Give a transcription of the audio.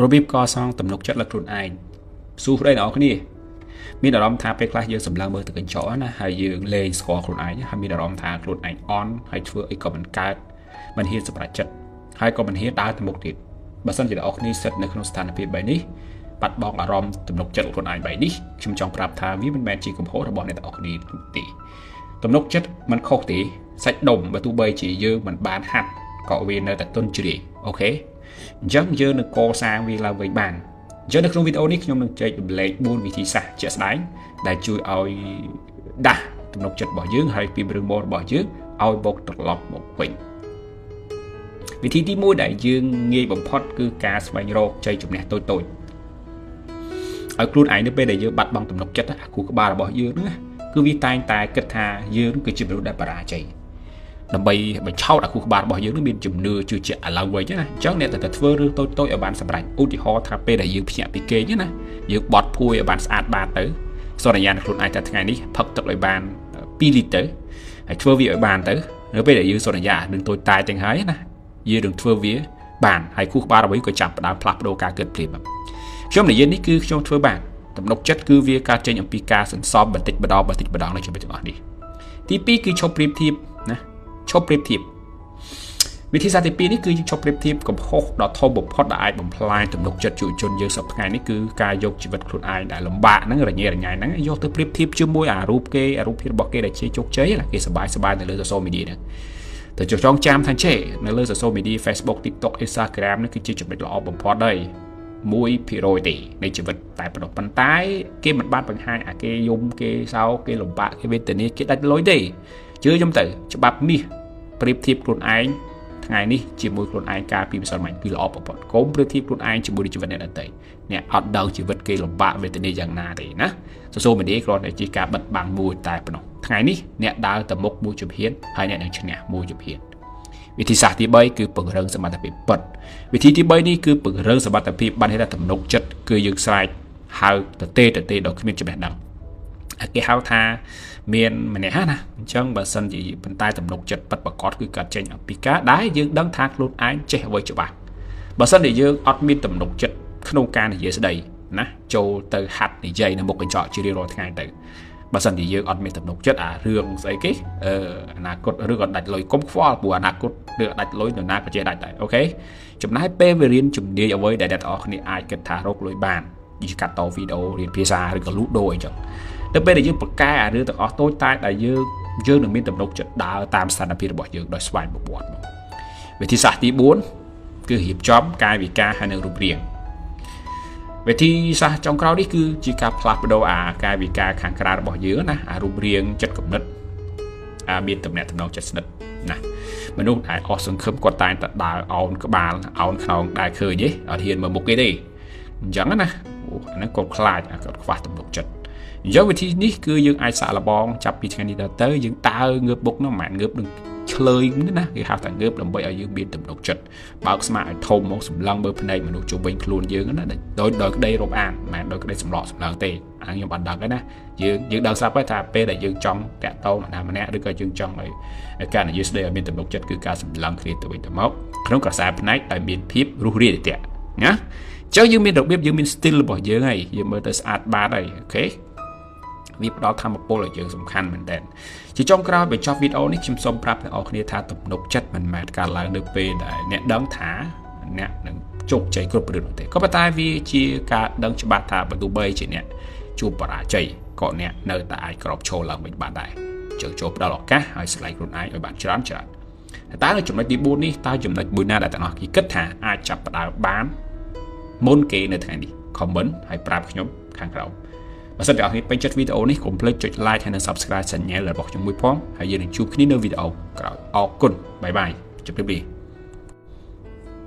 របៀបកសាងទំនុកចិត្តលើខ្លួនឯងសួរប្តីអ្នកគ្នាមានអារម្មណ៍ថាពេលខ្លះយើងសម្លឹងមើលទៅកញ្ចក់ណាហើយយើងលេងស្គាល់ខ្លួនឯងហើយមានអារម្មណ៍ថាខ្លួនឯងអន់ហើយធ្វើអីក៏មិនកើតមិនហ៊ានសម្រេចចិត្តហើយក៏មិនហ៊ានដើរទៅមុខទៀតបើសិនជាអ្នកគ្នាស្ថិតនៅក្នុងស្ថានភាពបែបនេះបាត់បង់អារម្មណ៍ទំនុកចិត្តខ្លួនឯងបែបនេះខ្ញុំចង់ប្រាប់ថាវាមិនមែនជាកំហុសរបស់អ្នកទាំងអស់គ្នាទេទំនុកចិត្តមិនខុសទេសាច់ដុំបើទោះបីជាយើងមិនបានហាត់ក៏វានៅតែទន់ជ្រាយអូខេអញ្ចឹងយើងនឹងកសាងវាឡើងវិញបានអញ្ចឹងនៅក្នុងវីដេអូនេះខ្ញុំនឹងចែករំលែក4វិធីសាស្ត្រជាក់ស្ដែងដែលជួយឲ្យដាស់ទំនុកចិត្តរបស់យើងហើយពីរឿងមករបស់យើងឲ្យបកត្រឡប់មកវិញវិធីទី1ដែលយើងងាយបំផុតគឺការស្វែងរកជ័យជំនះតូចៗឲ្យខ្លួនឯងនៅពេលដែលយើងបាត់បង់ទំនុកចិត្តអាគូក្បាលរបស់យើងហ្នឹងគឺវាតែងតែគិតថាយើងគឺជាមនុស្សដែលបរាជ័យដើម្បីបញ្ឆោតអាគូក្បាលរបស់យើងនឹងមានជំនឿជឿជាក់ឥឡូវវិញណាអញ្ចឹងអ្នកតែធ្វើរឿងតូចៗឲ្យបានសម្រេចឧទាហរណ៍ថាពេលដែលយើងភ្ញាក់ពីគេងណាយើងបត់ភួយឲ្យបានស្អាតបាតទៅសន្យានឹងខ្លួនឯងថាថ្ងៃនេះផឹកទឹកឲ្យបាន2លីត្រទៅហើយធ្វើវាឲ្យបានទៅនៅពេលដែលយើងសន្យានឹងតូចតាចទាំងហើយណាយើងនឹងធ្វើវាបានហើយគូក្បាលរបស់យើងក៏ចាប់ផ្ដើមផ្លាស់ប្ដូរការគិតភ្លាមខ្ញុំនិយាយនេះគឺខ្ញុំធ្វើបានទំនុកចិត្តគឺវាកើតចេញអំពីការសន្សំបន្តិចម្ដងនៅជីវិតទាំងអស់នេះទី2គឺឈប់ប្រៀបធៀបណាឈប់ប្រៀបធៀបវិធីសាស្ត្រទី2នេះគឺឈប់ប្រៀបធៀបកំហុសដ៏ធំបំផុតដែលអាចបំផ្លាញទំនុកចិត្តយុវជនយើងសប្តាហ៍ថ្ងៃនេះគឺការយកជីវិតខ្លួនឯងដែលលំបាកហ្នឹងរញ៉េរញ៉ៃហ្នឹងយកទៅប្រៀបធៀបជាមួយអារូបគេអារូបភាពរបស់គេដែលជាជោគជ័យណាគេសប្បាយនៅលើ social media ហ្នឹងតែចង់ចាំថាចេនៅលើ social media Facebook TikTok Instagram នេះគឺជាចំណុចល្អបំផុតហើយ1% ទេនៃជីវិតតែប៉ុន្តែគេមិនបានបង្ហាញអាគេយំគេសោកគេលំបាកគេវេទនាគេដាច់លុយទេជឿខ្ញុំទៅច្បាប់មាសប្រៀបធៀបខ្លួនឯងថ្ងៃនេះជាមួយខ្លួនឯងកាលពីម្សិលមិញគឺល្អបំផុតកុំប្រៀបធៀបខ្លួនឯងជាមួយជីវិតអ្នកដទៃអ្នកអត់ដឹងជីវិតគេលំបាកវេទនាយ៉ាងណាទេណាsocial mediaគ្រាន់តែជាការបិទបាំងមួយតែប៉ុណ្ណោះថ្ងៃនេះអ្នកដើរទៅមុខមួយជំហានហើយអ្នកនឹងឈ្នះមួយជំហានវិធីសាស្ត្រទី3គឺពង្រឹងសមត្ថភាពពិតវិធីទី3នេះគឺពង្រឹងសមត្ថភាពបានហៅថាទំនុកចិត្តគឺយើងស្រែកហៅទៅទេដល់គ្មានចំណេះដឹងគេហៅថាមានម្នាក់ណាអញ្ចឹងបើសិនជាប៉ុន្តែទំនុកចិត្តពិតប្រាកដគឺកើតចេញអំពីការដែលយើងដឹងថាខ្លួនឯងចេះអ្វីច្បាស់បើសិនជាយើងអត់មានទំនុកចិត្តក្នុងការនិយាយស្ដីណាចូលទៅហាត់និយាយនៅមុខកញ្ចក់ជារៀងរាល់ថ្ងៃទៅបើសិនជាយើងអត់មានទំនុកចិត្តអារឿងស្អីគេអនាគតឬក៏ដាច់លុយកុំខ្វល់ព្រោះអនាគតឬដាច់លុយនរណាក៏ចេះដាច់ដែរអូខេចំណាយពេលវារៀនជំនាញអ្វីដែលអ្នកទាំងអស់គ្នាអាចគិតថារកលុយបានយីកាត់តវីដេអូរៀនភាសាឬក៏លូដូអីចឹងទៅពេលដែលយើងប្រកែអារឿងទាំងអស់តូចតាចដែលយើងនឹងមានទំនុកចិត្តដើរតាមស្ថានភាពរបស់យើងដោយស្វ័យប្រវត្តិមកវិធីសាស្ត្រទី4គឺរៀបចំកាយវិការហើយនឹងរូបរាងវិធីសាស្ត្រចុងក្រោយនេះគឺជាការផ្លាស់ប្ដូរអាកាយវិការខាងក្រៅរបស់យើងណាអារូបរាងចិត្តគំនិតមានតំណែងចិត្តស្និទ្ធណាមនុស្សដែលអស់សង្ឃឹមគាត់តែងតែដើរអោនក្បាលអោនខ្នងដែលឃើញទេអត់ហ៊ានមើលមុខគេទេអញ្ចឹងណាអូអាហ្នឹងគាត់ខ្លាចគាត់ខ្វះទំនុកចិត្តអញ្ចឹងវិធីនេះគឺយើងអាចសាកល្បងចាប់ពីថ្ងៃនេះទៅយើងដើរងើបមុខនោះមិនមែនងើបនឹងឆ្លើយណាគេហៅថាងើបដើម្បីឲ្យយើងមានទំនុកចិត្តបើកស្មាឲ្យធំមកសម្លឹងមើលភ្នែកមនុស្សជុំវិញខ្លួនយើងណាដោយក្តីរាប់អានមិនមែនដោយក្តីសម្លក់សម្លឹងទេខ្ញុំអត់ដឹងទេណាយើងដឹងស្រាប់ហើយថាពេលដែលយើងចង់តាក់ទងនរណាម្នាក់ឬក៏យើងចង់ឲ្យការនិយាយស្ដីឲ្យមានទំនុកចិត្តគឺការសម្លឹងគ្នាទៅវិញទៅមកក្នុងក្រសែភ្នែកឲ្យមានភាពរុះរាយរាក់ទាក់ណាចុះយើងមានរបៀបយើងមាន style របស់យើងហើយយើងមើលទៅស្អាតបាតហើយអូខេវាផ្ដល់ធម៌ពលឲ្យយើងសំខាន់មែនតើជាចុងក្រោយបញ្ចប់វីដេអូនេះខ្ញុំសូមប្រាប់អ្នកនរគ្នាថាទំនុកចិត្តមិនមែនកើតឡើងនៅពេលដែលអ្នកដឹងថាអ្នកនឹងជោគជ័យគ្រប់រឿងទេក៏ប៉ុន្តែវាជាការដឹងច្បាស់ថាបើទោះបីជាអ្នកជួបបរាជ័យក៏អ្នកនៅតែអាចក្រោបឈរឡើងវិញបានដែរជើងចូលផ្ដល់ឱកាសឲ្យស្លាយខ្លួនឯងឲ្យបានច្រើនតែនៅចំណុចទី4នេះតើចំណុចមួយណាដែលអ្នកនរគ្នាគិតថាអាចចាប់ផ្ដើមបានមុនគេនៅថ្ងៃនេះ comment ហើយប្រាប់ខ្ញុំខាងក្រោមបើសិនជាអ្នកនរគ្នាពេញចិត្តវីដេអូនេះកុំភ្លេចចុច like ហើយនិង subscribe channel របស់ខ្ញុំមួយផងហើយយើងនឹងជួបគ្នានៅវីដេអូក្រោយអរគុណបាយបាយជម្រាបលា